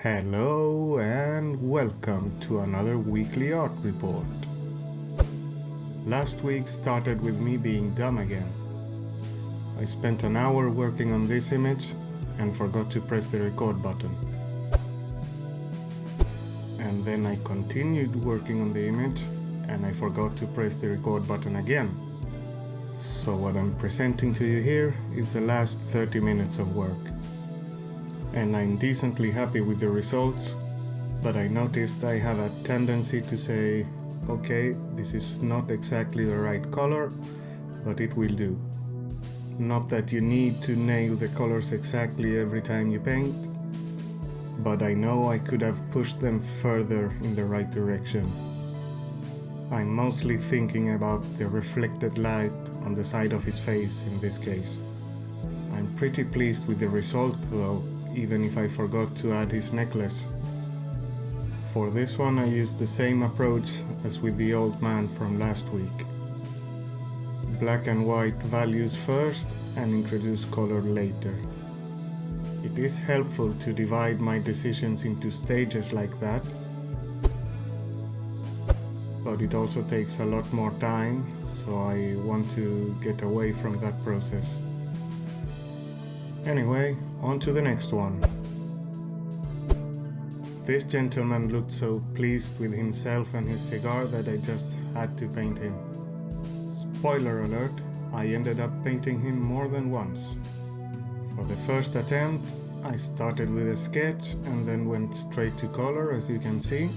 Hello and welcome to another weekly art report. Last week started with me being dumb again. I spent an hour working on this image and forgot to press the record button. And then I continued working on the image and I forgot to press the record button again. So what I'm presenting to you here is the last 30 minutes of work. And I'm decently happy with the results, but I noticed I have a tendency to say, okay, this is not exactly the right color, but it will do. Not that you need to nail the colors exactly every time you paint, but I know I could have pushed them further in the right direction. I'm mostly thinking about the reflected light on the side of his face in this case. I'm pretty pleased with the result though, even if I forgot to add his necklace. For this one I used the same approach as with the old man from last week. Black and white values first and introduce color later. It is helpful to divide my decisions into stages like that, but it also takes a lot more time, so I want to get away from that process. Anyway, on to the next one. This gentleman looked so pleased with himself and his cigar that I just had to paint him. Spoiler alert, I ended up painting him more than once. For the first attempt, I started with a sketch and then went straight to color, as you can see.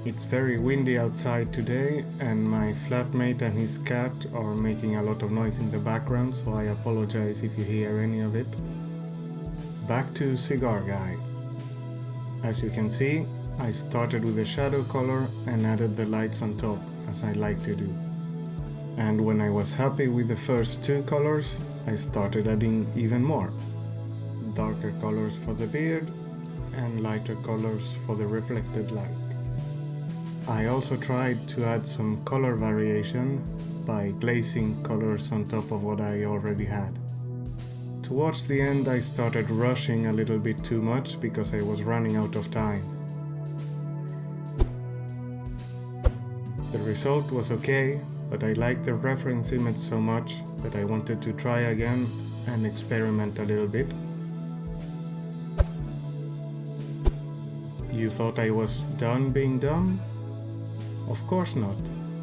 It's very windy outside today and my flatmate and his cat are making a lot of noise in the background, so I apologize if you hear any of it. Back to Cigar Guy. As you can see, I started with a shadow color and added the lights on top, as I like to do. And when I was happy with the first two colors, I started adding even more. Darker colors for the beard and lighter colors for the reflected light. I also tried to add some color variation by glazing colors on top of what I already had. Towards the end I started rushing a little bit too much because I was running out of time. The result was okay, but I liked the reference image so much that I wanted to try again and experiment a little bit. You thought I was done being dumb? Of course not.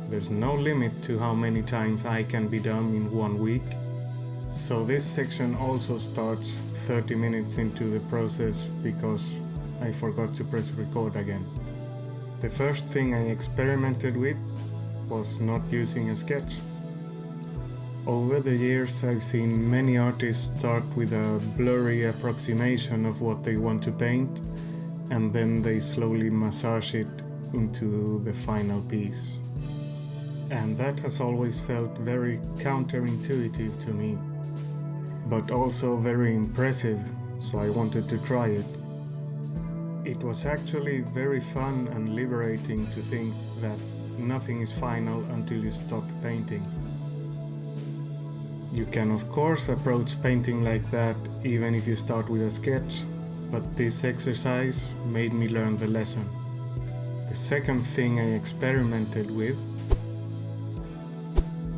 There's no limit to how many times I can be dumb in 1 week. So this section also starts 30 minutes into the process because I forgot to press record again. The first thing I experimented with was not using a sketch. Over the years I've seen many artists start with a blurry approximation of what they want to paint and then they slowly massage it into the final piece. And that has always felt very counterintuitive to me, but also very impressive, so I wanted to try it. It was actually very fun and liberating to think that nothing is final until you stop painting. You can of course approach painting like that even if you start with a sketch, but this exercise made me learn the lesson. The second thing I experimented with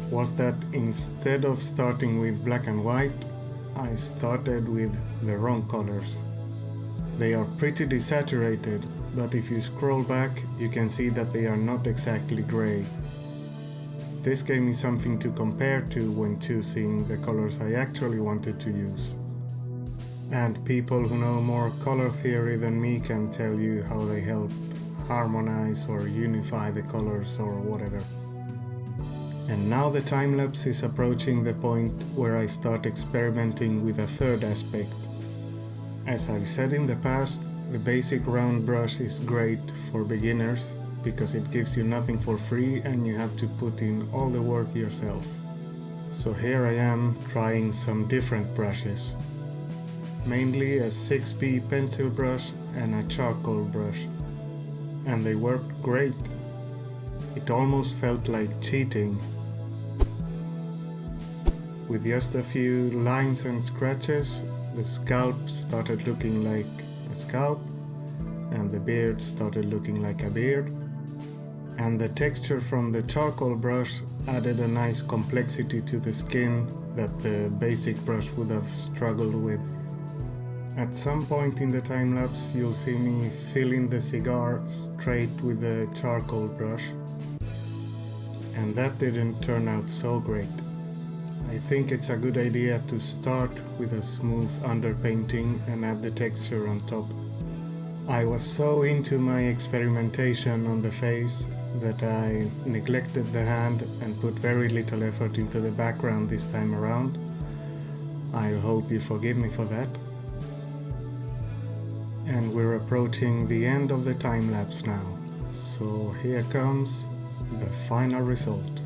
was that instead of starting with black and white, I started with the wrong colors. They are pretty desaturated, but if you scroll back, you can see that they are not exactly gray. This gave me something to compare to when choosing the colors I actually wanted to use. And people who know more color theory than me can tell you how they help harmonize or unify the colors or whatever. And now the time-lapse is approaching the point where I start experimenting with a third aspect. As I've said in the past, the basic round brush is great for beginners because it gives you nothing for free and you have to put in all the work yourself. So here I am trying some different brushes. Mainly a 6B pencil brush and a charcoal brush. And they worked great. It almost felt like cheating. With just a few lines and scratches, the scalp started looking like a scalp, and the beard started looking like a beard. And the texture from the charcoal brush added a nice complexity to the skin that the basic brush would have struggled with. At some point in the time lapse, you'll see me filling the cigar straight with the charcoal brush, and that didn't turn out so great. I think it's a good idea to start with a smooth underpainting and add the texture on top. I was so into my experimentation on the face that I neglected the hand and put very little effort into the background this time around. I hope you forgive me for that. And we're approaching the end of the time lapse now, so here comes the final result.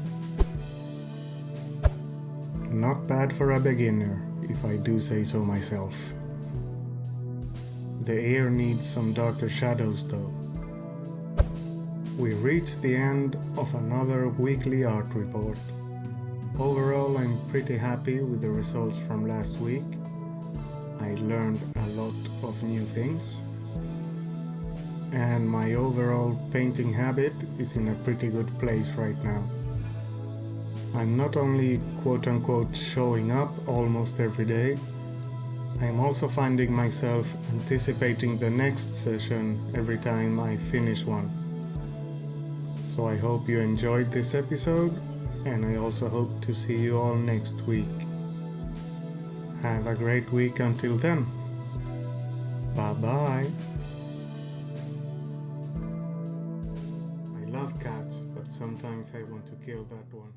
Not bad for a beginner, if I do say so myself. The ear needs some darker shadows though. We reached the end of another weekly art report. Overall, I'm pretty happy with the results from last week. I learned a lot of new things, and my overall painting habit is in a pretty good place right now. I'm not only quote-unquote showing up almost every day, I'm also finding myself anticipating the next session every time I finish one. So I hope you enjoyed this episode, and I also hope to see you all next week. Have a great week until then. Bye-bye. I love cats, but sometimes I want to kill that one.